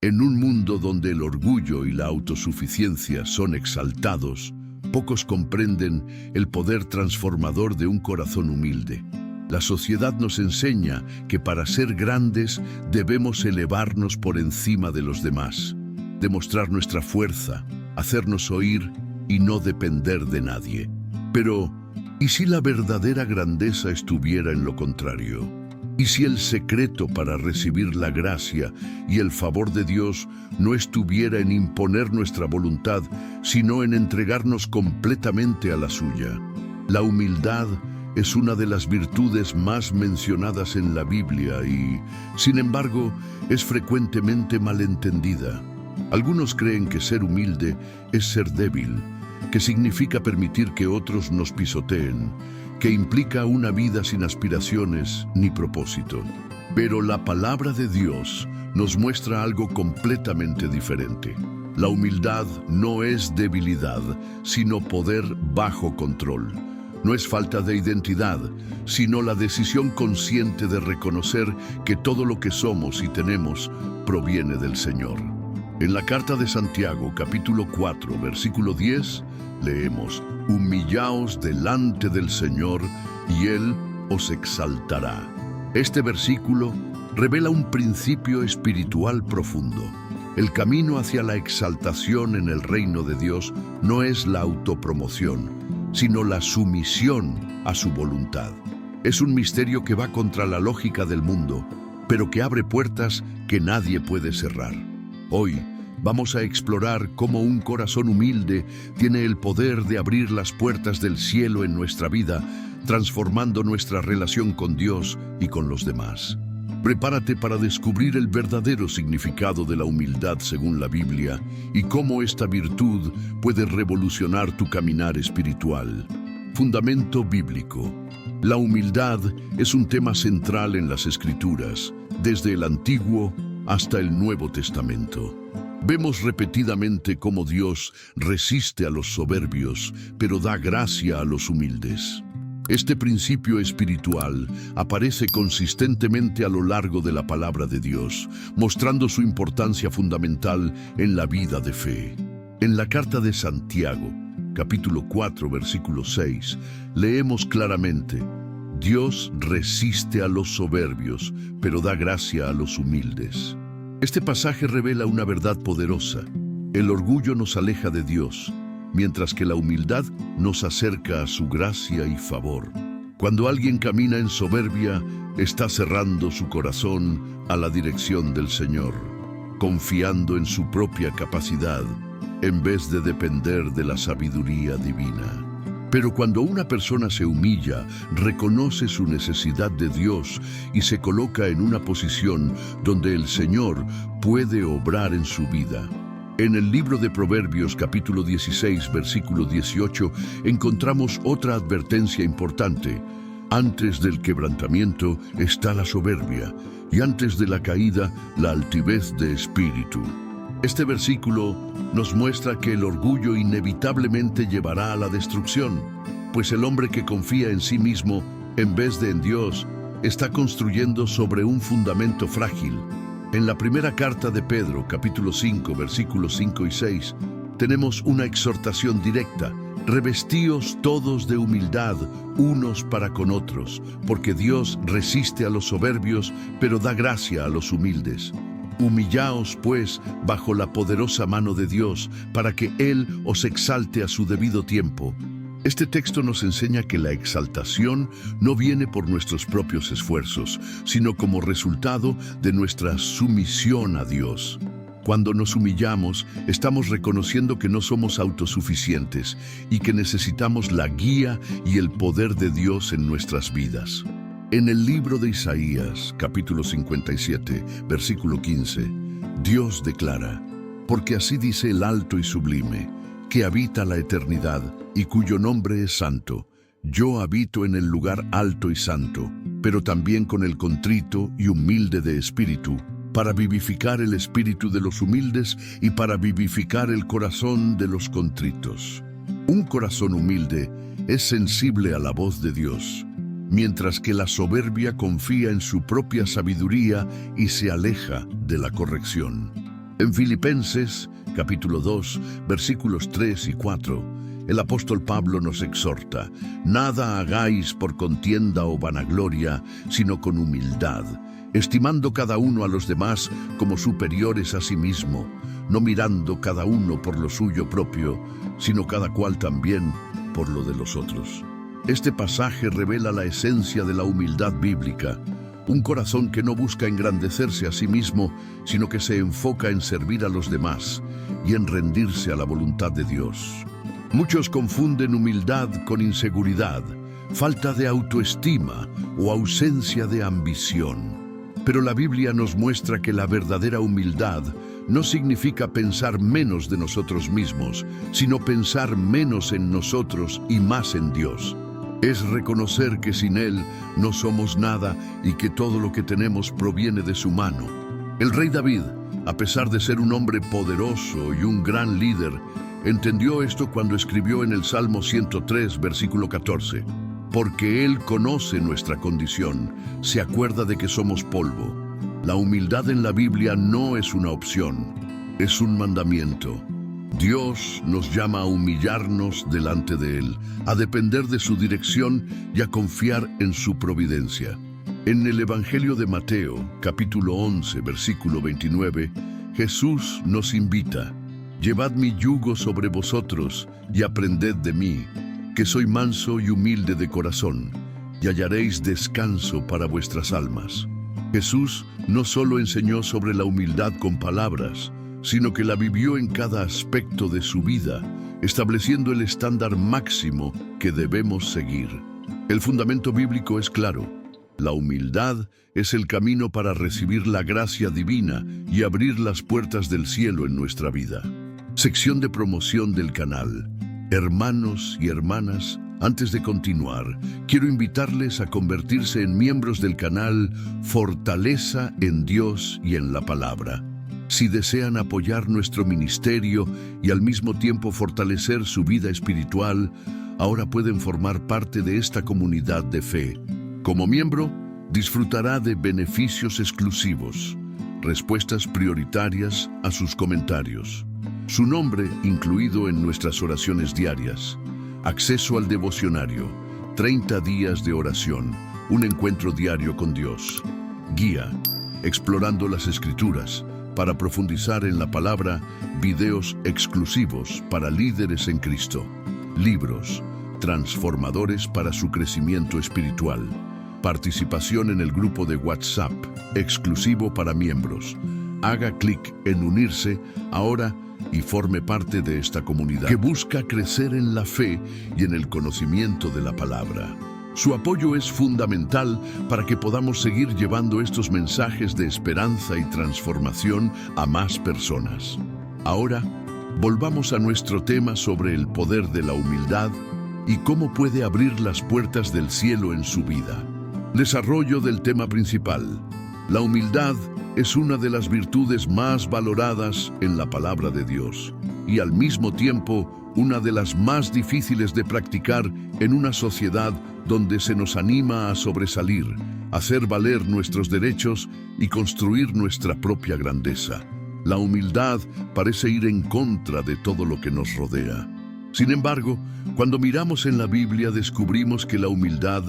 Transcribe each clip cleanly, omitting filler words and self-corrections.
En un mundo donde el orgullo y la autosuficiencia son exaltados, pocos comprenden el poder transformador de un corazón humilde. La sociedad nos enseña que para ser grandes debemos elevarnos por encima de los demás, demostrar nuestra fuerza, hacernos oír y no depender de nadie. Pero, ¿y si la verdadera grandeza estuviera en lo contrario? ¿Y si el secreto para recibir la gracia y el favor de Dios no estuviera en imponer nuestra voluntad, sino en entregarnos completamente a la suya? La humildad es una de las virtudes más mencionadas en la Biblia y, sin embargo, es frecuentemente malentendida. Algunos creen que ser humilde es ser débil, que significa permitir que otros nos pisoteen, que implica una vida sin aspiraciones ni propósito. Pero la palabra de Dios nos muestra algo completamente diferente. La humildad no es debilidad, sino poder bajo control. No es falta de identidad, sino la decisión consciente de reconocer que todo lo que somos y tenemos proviene del Señor. En la carta de Santiago, capítulo 4, versículo 10, leemos: «Humillaos delante del Señor, y Él os exaltará». Este versículo revela un principio espiritual profundo. El camino hacia la exaltación en el reino de Dios no es la autopromoción, sino la sumisión a su voluntad. Es un misterio que va contra la lógica del mundo, pero que abre puertas que nadie puede cerrar. Hoy vamos a explorar cómo un corazón humilde tiene el poder de abrir las puertas del cielo en nuestra vida, transformando nuestra relación con Dios y con los demás. Prepárate para descubrir el verdadero significado de la humildad según la Biblia y cómo esta virtud puede revolucionar tu caminar espiritual. Fundamento bíblico. La humildad es un tema central en las Escrituras, desde el Antiguo hasta el Nuevo Testamento. Vemos repetidamente cómo Dios resiste a los soberbios, pero da gracia a los humildes. Este principio espiritual aparece consistentemente a lo largo de la palabra de Dios, mostrando su importancia fundamental en la vida de fe. En la carta de Santiago, capítulo 4, versículo 6, leemos claramente: «Dios resiste a los soberbios, pero da gracia a los humildes». Este pasaje revela una verdad poderosa. El orgullo nos aleja de Dios, mientras que la humildad nos acerca a su gracia y favor. Cuando alguien camina en soberbia, está cerrando su corazón a la dirección del Señor, confiando en su propia capacidad, en vez de depender de la sabiduría divina. Pero cuando una persona se humilla, reconoce su necesidad de Dios y se coloca en una posición donde el Señor puede obrar en su vida. En el libro de Proverbios, capítulo 16, versículo 18, encontramos otra advertencia importante. Antes del quebrantamiento está la soberbia, y antes de la caída, la altivez de espíritu. Este versículo nos muestra que el orgullo inevitablemente llevará a la destrucción, pues el hombre que confía en sí mismo en vez de en Dios está construyendo sobre un fundamento frágil. En la primera carta de Pedro, capítulo 5, versículos 5 y 6, tenemos una exhortación directa: «Revestíos todos de humildad unos para con otros, porque Dios resiste a los soberbios, pero da gracia a los humildes. Humillaos, pues, bajo la poderosa mano de Dios, para que Él os exalte a su debido tiempo». Este texto nos enseña que la exaltación no viene por nuestros propios esfuerzos, sino como resultado de nuestra sumisión a Dios. Cuando nos humillamos, estamos reconociendo que no somos autosuficientes y que necesitamos la guía y el poder de Dios en nuestras vidas. En el libro de Isaías, capítulo 57, versículo 15, Dios declara: «Porque así dice el alto y sublime, que habita la eternidad y cuyo nombre es santo. Yo habito en el lugar alto y santo, pero también con el contrito y humilde de espíritu, para vivificar el espíritu de los humildes y para vivificar el corazón de los contritos». Un corazón humilde es sensible a la voz de Dios, mientras que la soberbia confía en su propia sabiduría y se aleja de la corrección. En Filipenses, capítulo 2, versículos 3 y 4, el apóstol Pablo nos exhorta: nada hagáis por contienda o vanagloria, sino con humildad, estimando cada uno a los demás como superiores a sí mismo, no mirando cada uno por lo suyo propio, sino cada cual también por lo de los otros. Este pasaje revela la esencia de la humildad bíblica, un corazón que no busca engrandecerse a sí mismo, sino que se enfoca en servir a los demás y en rendirse a la voluntad de Dios. Muchos confunden humildad con inseguridad, falta de autoestima o ausencia de ambición. Pero la Biblia nos muestra que la verdadera humildad no significa pensar menos de nosotros mismos, sino pensar menos en nosotros y más en Dios. Es reconocer que sin Él no somos nada y que todo lo que tenemos proviene de su mano. El rey David, a pesar de ser un hombre poderoso y un gran líder, entendió esto cuando escribió en el Salmo 103, versículo 14. Porque Él conoce nuestra condición, se acuerda de que somos polvo. La humildad en la Biblia no es una opción, es un mandamiento. Dios nos llama a humillarnos delante de Él, a depender de su dirección y a confiar en su providencia. En el Evangelio de Mateo, capítulo 11, versículo 29, Jesús nos invita: llevad mi yugo sobre vosotros y aprended de mí, que soy manso y humilde de corazón, y hallaréis descanso para vuestras almas. Jesús no solo enseñó sobre la humildad con palabras, sino que la vivió en cada aspecto de su vida, estableciendo el estándar máximo que debemos seguir. El fundamento bíblico es claro: la humildad es el camino para recibir la gracia divina y abrir las puertas del cielo en nuestra vida. Sección de promoción del canal. Hermanos y hermanas, antes de continuar, quiero invitarles a convertirse en miembros del canal Fortaleza en Dios y en la Palabra. Si desean apoyar nuestro ministerio y al mismo tiempo fortalecer su vida espiritual, ahora pueden formar parte de esta comunidad de fe. Como miembro, disfrutará de beneficios exclusivos, respuestas prioritarias a sus comentarios, su nombre incluido en nuestras oraciones diarias, acceso al devocionario, 30 días de oración, un encuentro diario con Dios, guía, explorando las Escrituras, para profundizar en la palabra, videos exclusivos para líderes en Cristo, libros transformadores para su crecimiento espiritual, participación en el grupo de WhatsApp exclusivo para miembros. Haga clic en unirse ahora y forme parte de esta comunidad que busca crecer en la fe y en el conocimiento de la palabra. Su apoyo es fundamental para que podamos seguir llevando estos mensajes de esperanza y transformación a más personas. Ahora, volvamos a nuestro tema sobre el poder de la humildad y cómo puede abrir las puertas del cielo en su vida. Desarrollo del tema principal. La humildad es una de las virtudes más valoradas en la palabra de Dios y al mismo tiempo una de las más difíciles de practicar en una sociedad donde se nos anima a sobresalir, hacer valer nuestros derechos y construir nuestra propia grandeza. La humildad parece ir en contra de todo lo que nos rodea. Sin embargo, cuando miramos en la Biblia descubrimos que la humildad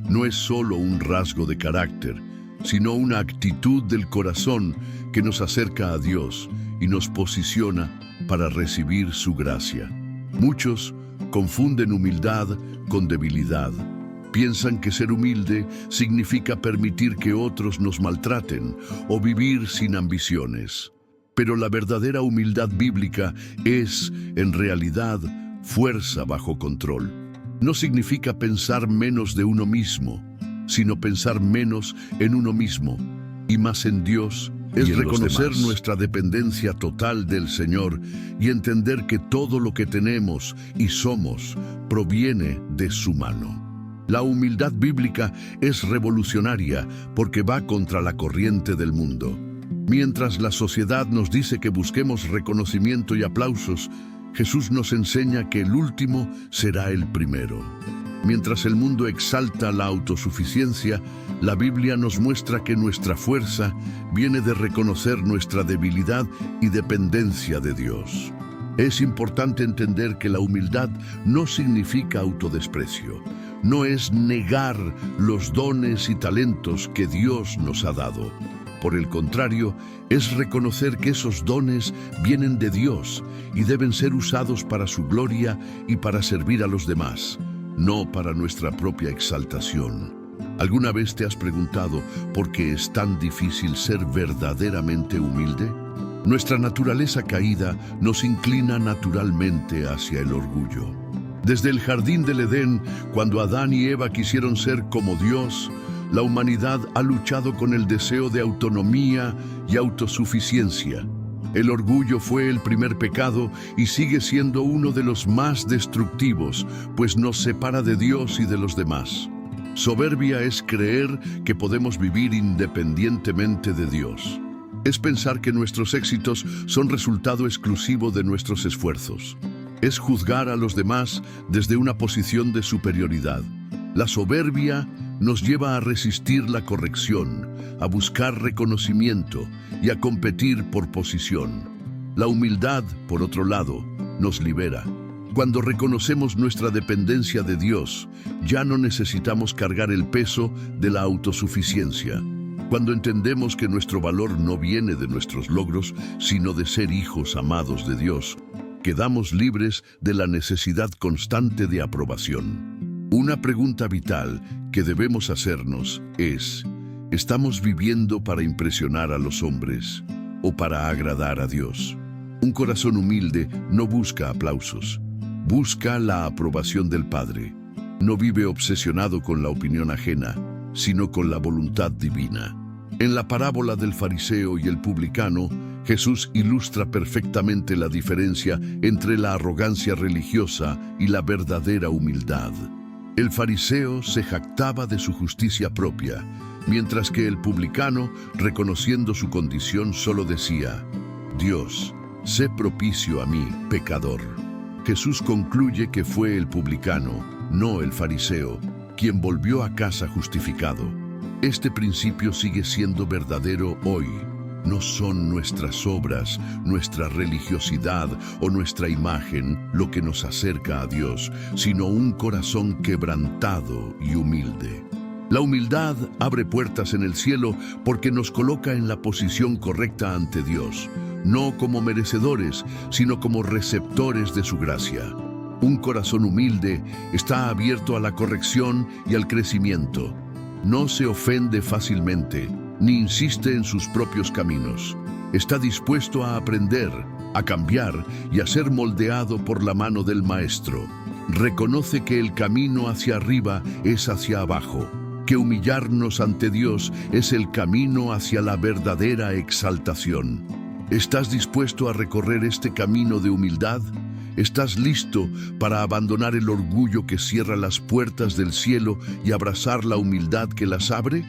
no es solo un rasgo de carácter, sino una actitud del corazón que nos acerca a Dios y nos posiciona para recibir su gracia. Muchos confunden humildad con debilidad. Piensan que ser humilde significa permitir que otros nos maltraten o vivir sin ambiciones. Pero la verdadera humildad bíblica es, en realidad, fuerza bajo control. No significa pensar menos de uno mismo, sino pensar menos en uno mismo y más en Dios. Es reconocer nuestra dependencia total del Señor y entender que todo lo que tenemos y somos proviene de su mano. La humildad bíblica es revolucionaria porque va contra la corriente del mundo. Mientras la sociedad nos dice que busquemos reconocimiento y aplausos, Jesús nos enseña que el último será el primero. Mientras el mundo exalta la autosuficiencia, La Biblia nos muestra que nuestra fuerza viene de reconocer nuestra debilidad y dependencia de Dios. Es importante entender que la humildad no significa autodesprecio. No es negar los dones y talentos que Dios nos ha dado. Por el contrario, es reconocer que esos dones vienen de Dios y deben ser usados para su gloria y para servir a los demás, no para nuestra propia exaltación. ¿Alguna vez te has preguntado por qué es tan difícil ser verdaderamente humilde? Nuestra naturaleza caída nos inclina naturalmente hacia el orgullo. Desde el jardín del Edén, cuando Adán y Eva quisieron ser como Dios, la humanidad ha luchado con el deseo de autonomía y autosuficiencia. El orgullo fue el primer pecado y sigue siendo uno de los más destructivos, pues nos separa de Dios y de los demás. Soberbia es creer que podemos vivir independientemente de Dios. Es pensar que nuestros éxitos son resultado exclusivo de nuestros esfuerzos. Es juzgar a los demás desde una posición de superioridad. La soberbia nos lleva a resistir la corrección, a buscar reconocimiento y a competir por posición. La humildad, por otro lado, nos libera. Cuando reconocemos nuestra dependencia de Dios, ya no necesitamos cargar el peso de la autosuficiencia. Cuando entendemos que nuestro valor no viene de nuestros logros, sino de ser hijos amados de Dios, quedamos libres de la necesidad constante de aprobación. Una pregunta vital que debemos hacernos es: ¿estamos viviendo para impresionar a los hombres o para agradar a Dios? Un corazón humilde no busca aplausos. Busca la aprobación del Padre. No vive obsesionado con la opinión ajena, sino con la voluntad divina. En la parábola del fariseo y el publicano, Jesús ilustra perfectamente la diferencia entre la arrogancia religiosa y la verdadera humildad. El fariseo se jactaba de su justicia propia, mientras que el publicano, reconociendo su condición, solo decía: Dios, sé propicio a mí, pecador. Jesús concluye que fue el publicano, no el fariseo, quien volvió a casa justificado. Este principio sigue siendo verdadero hoy. No son nuestras obras, nuestra religiosidad o nuestra imagen lo que nos acerca a Dios, sino un corazón quebrantado y humilde. La humildad abre puertas en el cielo porque nos coloca en la posición correcta ante Dios, no como merecedores, sino como receptores de su gracia. Un corazón humilde está abierto a la corrección y al crecimiento. No se ofende fácilmente, ni insiste en sus propios caminos. Está dispuesto a aprender, a cambiar y a ser moldeado por la mano del Maestro. Reconoce que el camino hacia arriba es hacia abajo, que humillarnos ante Dios es el camino hacia la verdadera exaltación. ¿Estás dispuesto a recorrer este camino de humildad? ¿Estás listo para abandonar el orgullo que cierra las puertas del cielo y abrazar la humildad que las abre?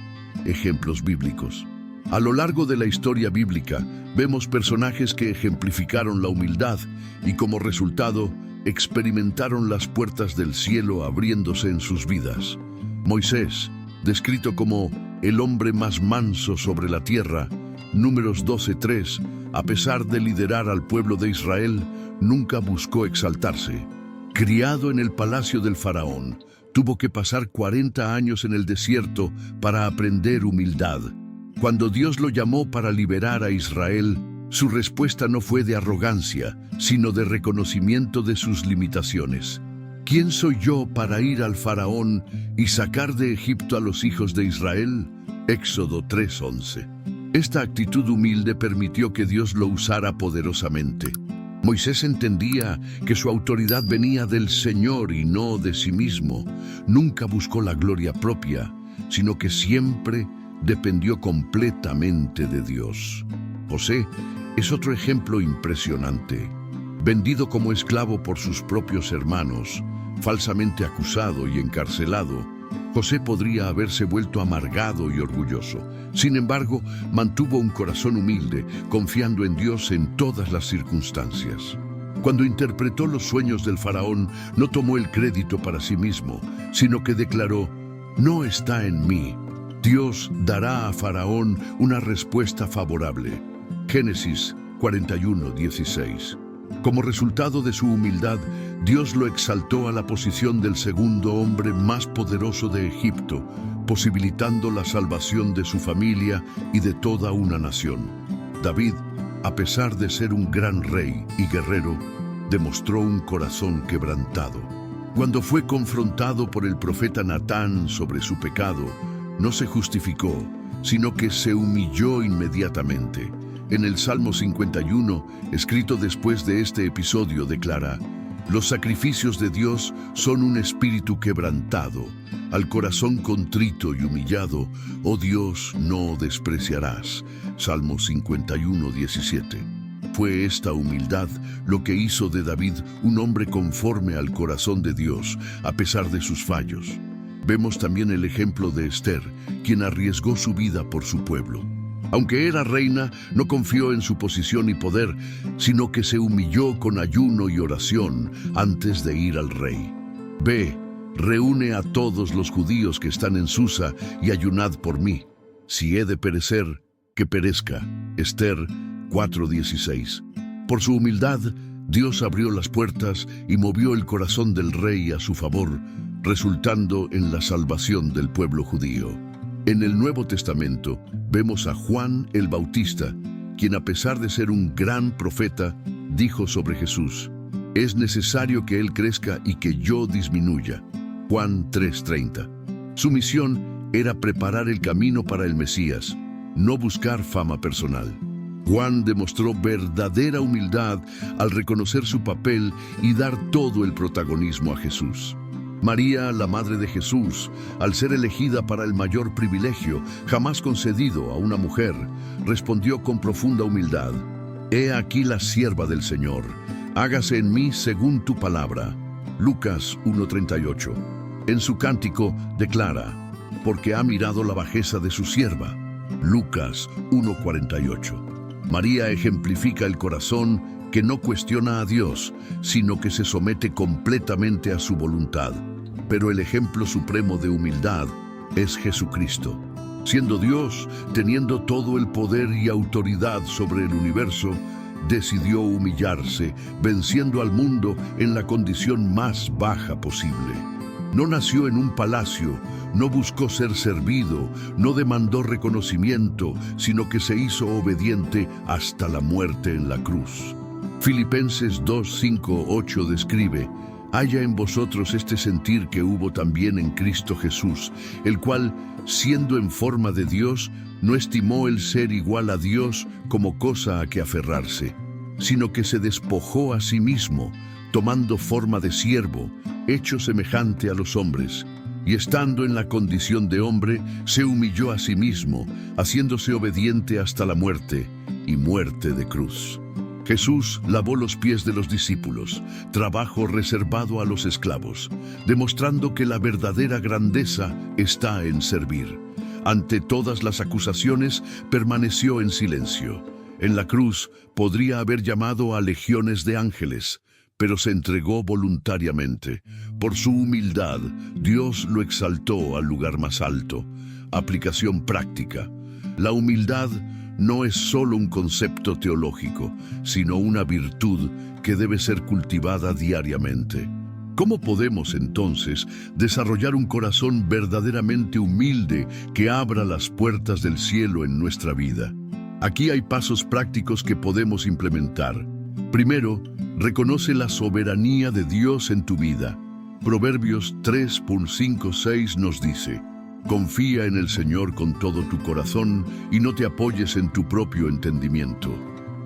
Ejemplos bíblicos. A lo largo de la historia bíblica, vemos personajes que ejemplificaron la humildad y como resultado, experimentaron las puertas del cielo abriéndose en sus vidas. Moisés, descrito como el hombre más manso sobre la tierra, Números 12:3, a pesar de liderar al pueblo de Israel, nunca buscó exaltarse. Criado en el palacio del faraón, tuvo que pasar 40 años en el desierto para aprender humildad. Cuando Dios lo llamó para liberar a Israel, su respuesta no fue de arrogancia, sino de reconocimiento de sus limitaciones. ¿Quién soy yo para ir al faraón y sacar de Egipto a los hijos de Israel? Éxodo 3:11. Esta actitud humilde permitió que Dios lo usara poderosamente. Moisés entendía que su autoridad venía del Señor y no de sí mismo. Nunca buscó la gloria propia, sino que siempre dependió completamente de Dios. José es otro ejemplo impresionante. Vendido como esclavo por sus propios hermanos, falsamente acusado y encarcelado, José podría haberse vuelto amargado y orgulloso. Sin embargo, mantuvo un corazón humilde, confiando en Dios en todas las circunstancias. Cuando interpretó los sueños del faraón, no tomó el crédito para sí mismo, sino que declaró: «No está en mí, Dios dará a Faraón una respuesta favorable. Génesis 41:16. Como resultado de su humildad, Dios lo exaltó a la posición del segundo hombre más poderoso de Egipto, posibilitando la salvación de su familia y de toda una nación. David, a pesar de ser un gran rey y guerrero, demostró un corazón quebrantado. Cuando fue confrontado por el profeta Natán sobre su pecado, no se justificó, sino que se humilló inmediatamente. En el Salmo 51, escrito después de este episodio, declara: «Los sacrificios de Dios son un espíritu quebrantado. Al corazón contrito y humillado, oh Dios, no despreciarás». Salmo 51:17. Fue esta humildad lo que hizo de David un hombre conforme al corazón de Dios, a pesar de sus fallos. Vemos también el ejemplo de Esther, quien arriesgó su vida por su pueblo. Aunque era reina, no confió en su posición y poder, sino que se humilló con ayuno y oración antes de ir al rey. Ve, reúne a todos los judíos que están en Susa y ayunad por mí. Si he de perecer, que perezca. Esther 4:16. Por su humildad, Dios abrió las puertas y movió el corazón del rey a su favor, resultando en la salvación del pueblo judío. En el Nuevo Testamento vemos a Juan el Bautista, quien a pesar de ser un gran profeta, dijo sobre Jesús: «Es necesario que Él crezca y que yo disminuya». Juan 3:30. Su misión era preparar el camino para el Mesías, no buscar fama personal. Juan demostró verdadera humildad al reconocer su papel y dar todo el protagonismo a Jesús. María, la madre de Jesús, al ser elegida para el mayor privilegio jamás concedido a una mujer, respondió con profunda humildad: «He aquí la sierva del Señor, hágase en mí según tu palabra». Lucas 1:38. En su cántico declara: «Porque ha mirado la bajeza de su sierva». Lucas 1:48. María ejemplifica el corazón que no cuestiona a Dios, sino que se somete completamente a su voluntad. Pero el ejemplo supremo de humildad es Jesucristo. Siendo Dios, teniendo todo el poder y autoridad sobre el universo, decidió humillarse, venciendo al mundo en la condición más baja posible. No nació en un palacio, no buscó ser servido, no demandó reconocimiento, sino que se hizo obediente hasta la muerte en la cruz. Filipenses 2:5-8 describe: «Haya en vosotros este sentir que hubo también en Cristo Jesús, el cual, siendo en forma de Dios, no estimó el ser igual a Dios como cosa a que aferrarse, sino que se despojó a sí mismo, tomando forma de siervo, hecho semejante a los hombres, y estando en la condición de hombre, se humilló a sí mismo, haciéndose obediente hasta la muerte, y muerte de cruz». Jesús lavó los pies de los discípulos, trabajo reservado a los esclavos, demostrando que la verdadera grandeza está en servir. Ante todas las acusaciones, permaneció en silencio. En la cruz podría haber llamado a legiones de ángeles, pero se entregó voluntariamente. Por su humildad, Dios lo exaltó al lugar más alto. Aplicación práctica. La humildad no es solo un concepto teológico, sino una virtud que debe ser cultivada diariamente. ¿Cómo podemos entonces desarrollar un corazón verdaderamente humilde que abra las puertas del cielo en nuestra vida? Aquí hay pasos prácticos que podemos implementar. Primero, reconoce la soberanía de Dios en tu vida. Proverbios 3:5-6 nos dice: «Confía en el Señor con todo tu corazón y no te apoyes en tu propio entendimiento.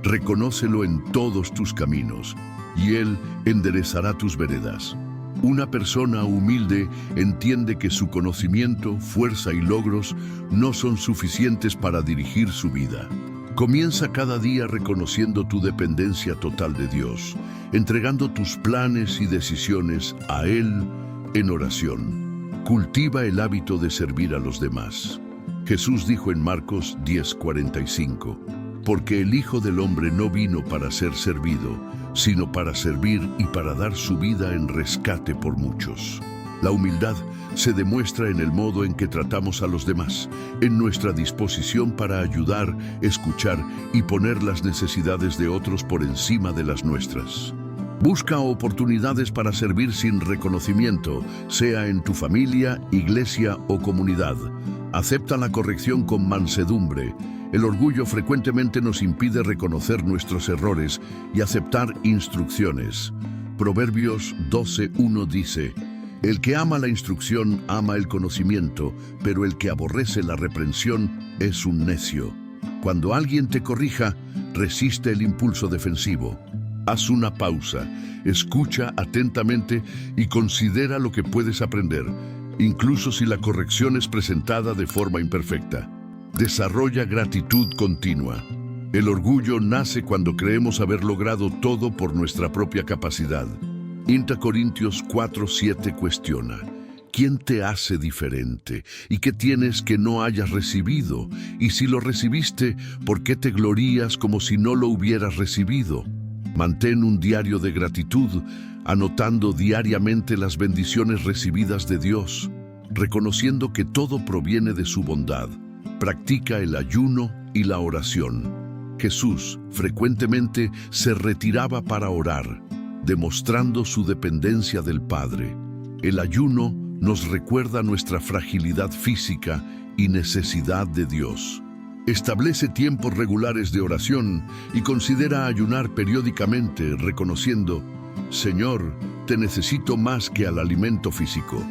Reconócelo en todos tus caminos, y Él enderezará tus veredas». Una persona humilde entiende que su conocimiento, fuerza y logros no son suficientes para dirigir su vida. Comienza cada día reconociendo tu dependencia total de Dios, entregando tus planes y decisiones a Él en oración. Cultiva el hábito de servir a los demás. Jesús dijo en Marcos 10:45: «Porque el Hijo del Hombre no vino para ser servido, sino para servir y para dar su vida en rescate por muchos». La humildad se demuestra en el modo en que tratamos a los demás, en nuestra disposición para ayudar, escuchar y poner las necesidades de otros por encima de las nuestras. Busca oportunidades para servir sin reconocimiento, sea en tu familia, iglesia o comunidad. Acepta la corrección con mansedumbre. El orgullo frecuentemente nos impide reconocer nuestros errores y aceptar instrucciones. Proverbios 12:1 dice: el que ama la instrucción ama el conocimiento, pero el que aborrece la reprensión es un necio. Cuando alguien te corrija, resiste el impulso defensivo. Haz una pausa, escucha atentamente y considera lo que puedes aprender, incluso si la corrección es presentada de forma imperfecta. Desarrolla gratitud continua. El orgullo nace cuando creemos haber logrado todo por nuestra propia capacidad. 1 Corintios 4:7 cuestiona: ¿quién te hace diferente? ¿Y qué tienes que no hayas recibido? Y si lo recibiste, ¿por qué te glorías como si no lo hubieras recibido? Mantén un diario de gratitud, anotando diariamente las bendiciones recibidas de Dios, reconociendo que todo proviene de su bondad. Practica el ayuno y la oración. Jesús frecuentemente se retiraba para orar, demostrando su dependencia del Padre. El ayuno nos recuerda nuestra fragilidad física y necesidad de Dios. Establece tiempos regulares de oración y considera ayunar periódicamente, reconociendo: Señor, te necesito más que al alimento físico.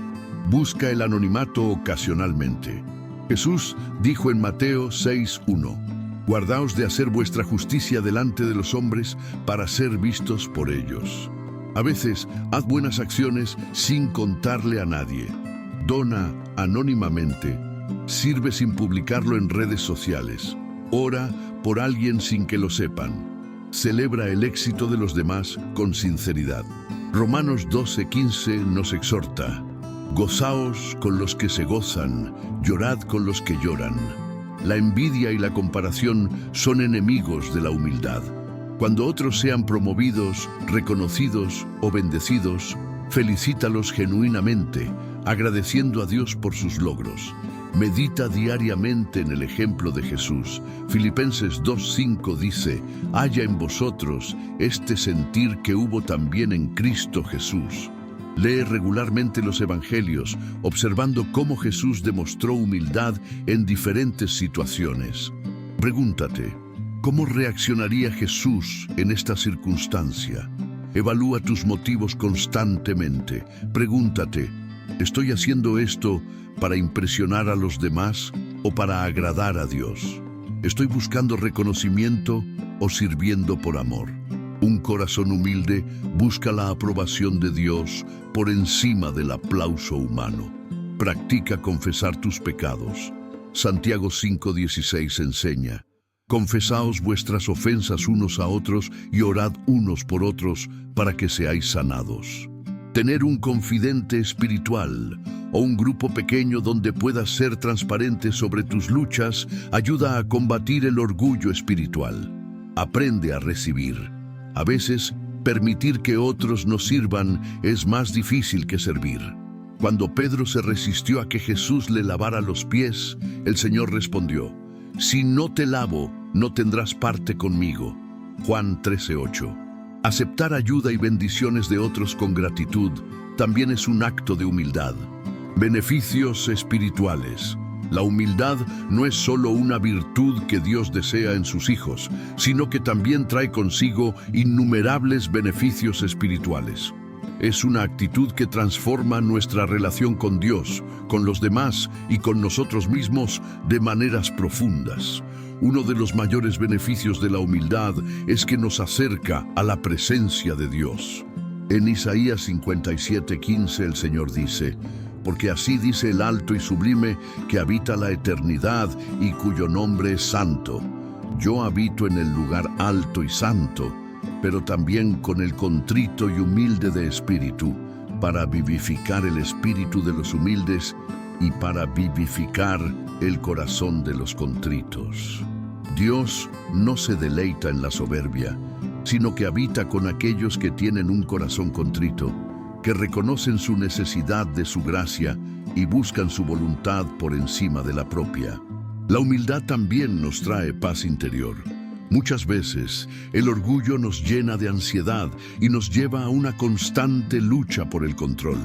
Busca el anonimato ocasionalmente. Jesús dijo en Mateo 6:1: guardaos de hacer vuestra justicia delante de los hombres para ser vistos por ellos. A veces, haz buenas acciones sin contarle a nadie. Dona anónimamente. Sirve sin publicarlo en redes sociales. Ora por alguien sin que lo sepan. Celebra el éxito de los demás con sinceridad. Romanos 12:15 nos exhorta: gozaos con los que se gozan, llorad con los que lloran. La envidia y la comparación son enemigos de la humildad. Cuando otros sean promovidos, reconocidos o bendecidos, felicítalos genuinamente, agradeciendo a Dios por sus logros. Medita diariamente en el ejemplo de Jesús. Filipenses 2:5 dice: haya en vosotros este sentir que hubo también en Cristo Jesús. Lee regularmente los evangelios, observando cómo Jesús demostró humildad en diferentes situaciones. Pregúntate: ¿cómo reaccionaría Jesús en esta circunstancia? Evalúa tus motivos constantemente. Pregúntate: ¿estoy haciendo esto para impresionar a los demás o para agradar a Dios? ¿Estoy buscando reconocimiento o sirviendo por amor? Un corazón humilde busca la aprobación de Dios por encima del aplauso humano. Practica confesar tus pecados. Santiago 5:16 enseña: confesaos vuestras ofensas unos a otros y orad unos por otros para que seáis sanados. Tener un confidente espiritual o un grupo pequeño donde puedas ser transparente sobre tus luchas ayuda a combatir el orgullo espiritual. Aprende a recibir. A veces, permitir que otros nos sirvan es más difícil que servir. Cuando Pedro se resistió a que Jesús le lavara los pies, el Señor respondió: si no te lavo, no tendrás parte conmigo. Juan 13:8. Aceptar ayuda y bendiciones de otros con gratitud también es un acto de humildad. Beneficios espirituales. La humildad no es solo una virtud que Dios desea en sus hijos, sino que también trae consigo innumerables beneficios espirituales. Es una actitud que transforma nuestra relación con Dios, con los demás y con nosotros mismos de maneras profundas. Uno de los mayores beneficios de la humildad es que nos acerca a la presencia de Dios. En Isaías 57:15 el Señor dice: porque así dice el alto y sublime que habita la eternidad y cuyo nombre es santo. Yo habito en el lugar alto y santo, pero también con el contrito y humilde de espíritu, para vivificar el espíritu de los humildes y para vivificar el corazón de los contritos. Dios no se deleita en la soberbia, sino que habita con aquellos que tienen un corazón contrito. que reconocen su necesidad de su gracia y buscan su voluntad por encima de la propia. La humildad también nos trae paz interior. Muchas veces, el orgullo nos llena de ansiedad y nos lleva a una constante lucha por el control.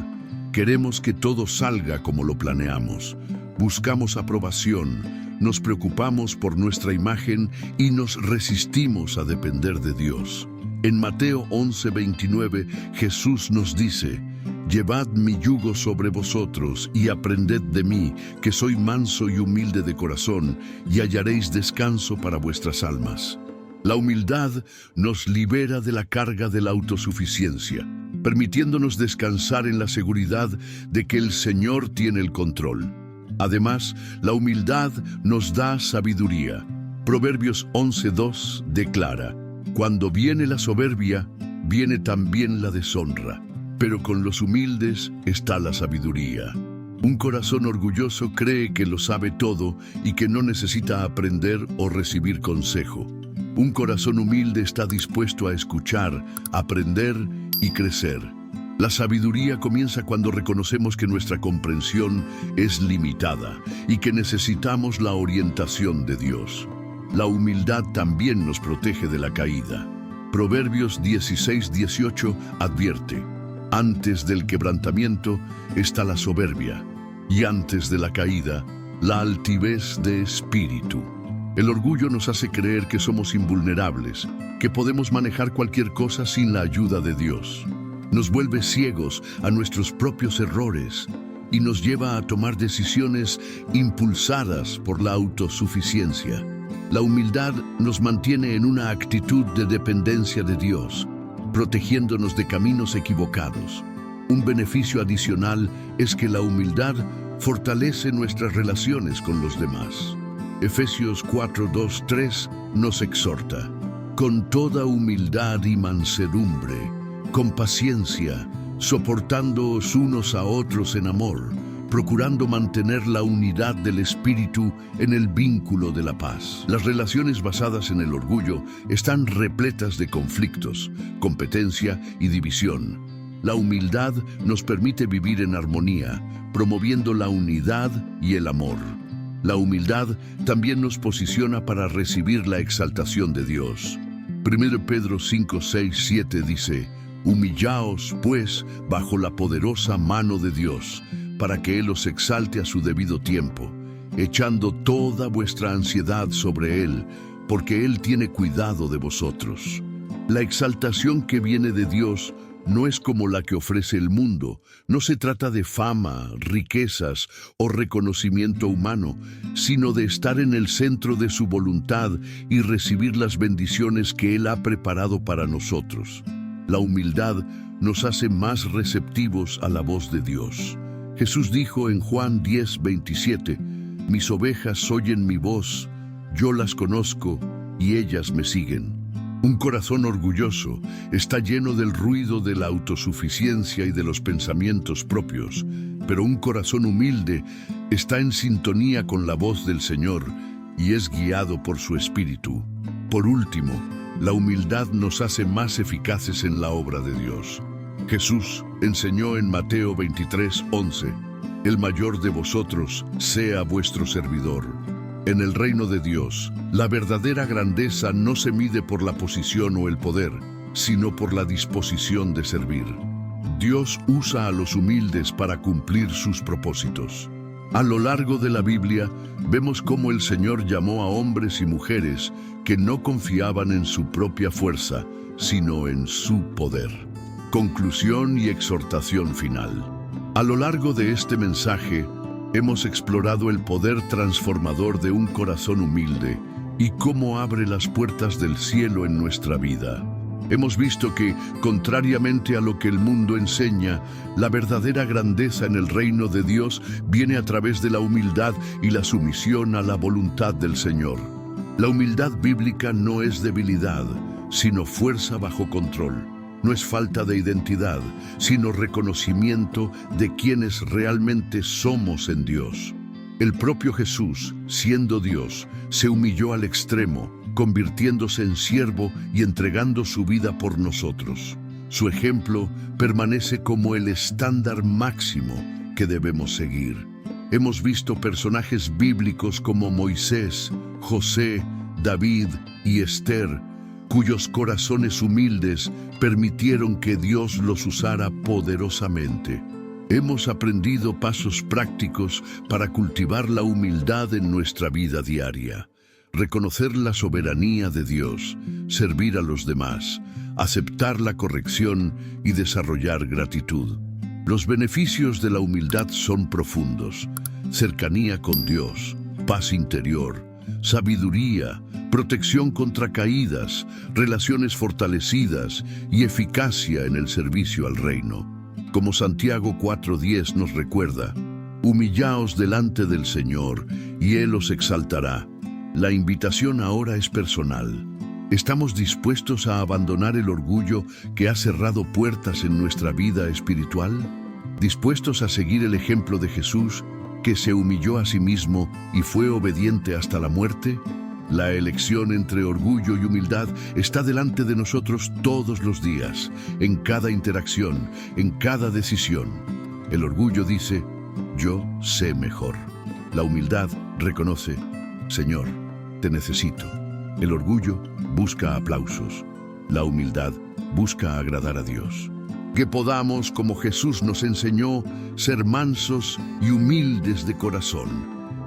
Queremos que todo salga como lo planeamos. Buscamos aprobación, nos preocupamos por nuestra imagen y nos resistimos a depender de Dios. En Mateo 11:29, Jesús nos dice: «Llevad mi yugo sobre vosotros y aprended de mí, que soy manso y humilde de corazón, y hallaréis descanso para vuestras almas». La humildad nos libera de la carga de la autosuficiencia, permitiéndonos descansar en la seguridad de que el Señor tiene el control. Además, la humildad nos da sabiduría. Proverbios 11:2 declara: «Cuando viene la soberbia, viene también la deshonra, pero con los humildes está la sabiduría». Un corazón orgulloso cree que lo sabe todo y que no necesita aprender o recibir consejo. Un corazón humilde está dispuesto a escuchar, aprender y crecer. La sabiduría comienza cuando reconocemos que nuestra comprensión es limitada y que necesitamos la orientación de Dios. La humildad también nos protege de la caída. Proverbios 16:18 advierte: «Antes del quebrantamiento está la soberbia, y antes de la caída, la altivez de espíritu». El orgullo nos hace creer que somos invulnerables, que podemos manejar cualquier cosa sin la ayuda de Dios. Nos vuelve ciegos a nuestros propios errores y nos lleva a tomar decisiones impulsadas por la autosuficiencia. La humildad nos mantiene en una actitud de dependencia de Dios, protegiéndonos de caminos equivocados. Un beneficio adicional es que la humildad fortalece nuestras relaciones con los demás. Efesios 4:2-3 nos exhorta: «Con toda humildad y mansedumbre, con paciencia, soportándoos unos a otros en amor, procurando mantener la unidad del espíritu en el vínculo de la paz». Las relaciones basadas en el orgullo están repletas de conflictos, competencia y división. La humildad nos permite vivir en armonía, promoviendo la unidad y el amor. La humildad también nos posiciona para recibir la exaltación de Dios. 1 Pedro 5:6-7 dice: «Humillaos, pues, bajo la poderosa mano de Dios, para que Él os exalte a su debido tiempo, echando toda vuestra ansiedad sobre Él, porque Él tiene cuidado de vosotros». La exaltación que viene de Dios no es como la que ofrece el mundo. No se trata de fama, riquezas o reconocimiento humano, sino de estar en el centro de su voluntad y recibir las bendiciones que Él ha preparado para nosotros. La humildad nos hace más receptivos a la voz de Dios. Jesús dijo en Juan 10:27: «Mis ovejas oyen mi voz, yo las conozco y ellas me siguen». Un corazón orgulloso está lleno del ruido de la autosuficiencia y de los pensamientos propios, pero un corazón humilde está en sintonía con la voz del Señor y es guiado por su Espíritu. Por último, la humildad nos hace más eficaces en la obra de Dios. Jesús enseñó en Mateo 23:11: «El mayor de vosotros sea vuestro servidor». En el reino de Dios, la verdadera grandeza no se mide por la posición o el poder, sino por la disposición de servir. Dios usa a los humildes para cumplir sus propósitos. A lo largo de la Biblia, vemos cómo el Señor llamó a hombres y mujeres que no confiaban en su propia fuerza, sino en su poder. Conclusión y exhortación final. A lo largo de este mensaje, hemos explorado el poder transformador de un corazón humilde y cómo abre las puertas del cielo en nuestra vida. Hemos visto que, contrariamente a lo que el mundo enseña, la verdadera grandeza en el reino de Dios viene a través de la humildad y la sumisión a la voluntad del Señor. La humildad bíblica no es debilidad, sino fuerza bajo control. No es falta de identidad, sino reconocimiento de quienes realmente somos en Dios. El propio Jesús, siendo Dios, se humilló al extremo, convirtiéndose en siervo y entregando su vida por nosotros. Su ejemplo permanece como el estándar máximo que debemos seguir. Hemos visto personajes bíblicos como Moisés, José, David y Esther, cuyos corazones humildes permitieron que Dios los usara poderosamente. Hemos aprendido pasos prácticos para cultivar la humildad en nuestra vida diaria. Reconocer la soberanía de Dios, servir a los demás, aceptar la corrección y desarrollar gratitud. Los beneficios de la humildad son profundos: cercanía con Dios, paz interior, sabiduría, protección contra caídas, relaciones fortalecidas y eficacia en el servicio al reino. Como Santiago 4:10 nos recuerda, humillaos delante del Señor y Él os exaltará. La invitación ahora es personal. ¿Estamos dispuestos a abandonar el orgullo que ha cerrado puertas en nuestra vida espiritual? ¿Dispuestos a seguir el ejemplo de Jesús, que se humilló a sí mismo y fue obediente hasta la muerte? La elección entre orgullo y humildad está delante de nosotros todos los días, en cada interacción, en cada decisión. El orgullo dice, yo sé mejor. La humildad reconoce, Señor, te necesito. El orgullo busca aplausos. La humildad busca agradar a Dios. Que podamos, como Jesús nos enseñó, ser mansos y humildes de corazón.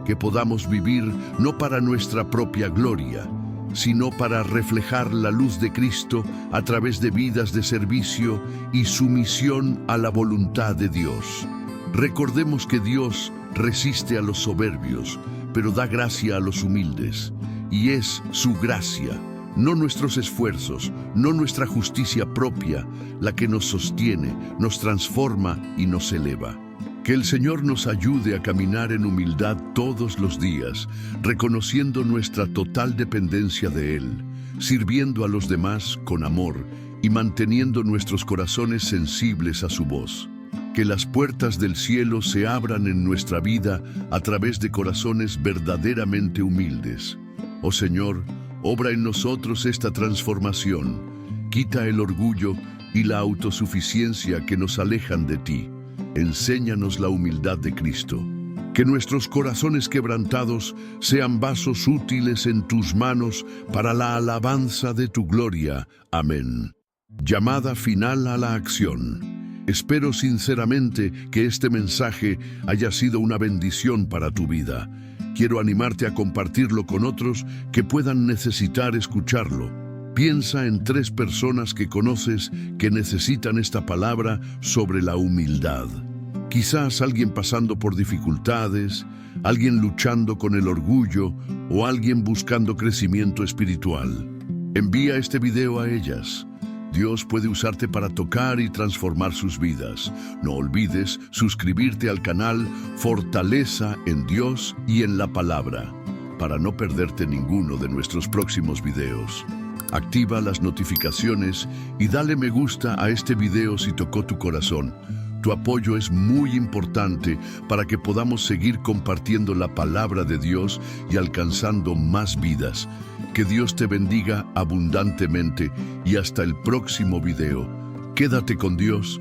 Que podamos vivir no para nuestra propia gloria, sino para reflejar la luz de Cristo a través de vidas de servicio y sumisión a la voluntad de Dios. Recordemos que Dios resiste a los soberbios, pero da gracia a los humildes. Y es su gracia, no nuestros esfuerzos, no nuestra justicia propia, la que nos sostiene, nos transforma y nos eleva. Que el Señor nos ayude a caminar en humildad todos los días, reconociendo nuestra total dependencia de Él, sirviendo a los demás con amor y manteniendo nuestros corazones sensibles a su voz. Que las puertas del cielo se abran en nuestra vida a través de corazones verdaderamente humildes. Oh Señor, obra en nosotros esta transformación. Quita el orgullo y la autosuficiencia que nos alejan de ti. Enséñanos la humildad de Cristo. Que nuestros corazones quebrantados sean vasos útiles en tus manos para la alabanza de tu gloria. Amén. Llamada final a la acción. Espero sinceramente que este mensaje haya sido una bendición para tu vida. Quiero animarte a compartirlo con otros que puedan necesitar escucharlo. Piensa en 3 personas que conoces que necesitan esta palabra sobre la humildad. Quizás alguien pasando por dificultades, alguien luchando con el orgullo o alguien buscando crecimiento espiritual. Envía este video a ellas. Dios puede usarte para tocar y transformar sus vidas. No olvides suscribirte al canal Fortaleza en Dios y en la Palabra, para no perderte ninguno de nuestros próximos videos. Activa las notificaciones y dale me gusta a este video si tocó tu corazón. Tu apoyo es muy importante para que podamos seguir compartiendo la palabra de Dios y alcanzando más vidas. Que Dios te bendiga abundantemente y hasta el próximo video. Quédate con Dios.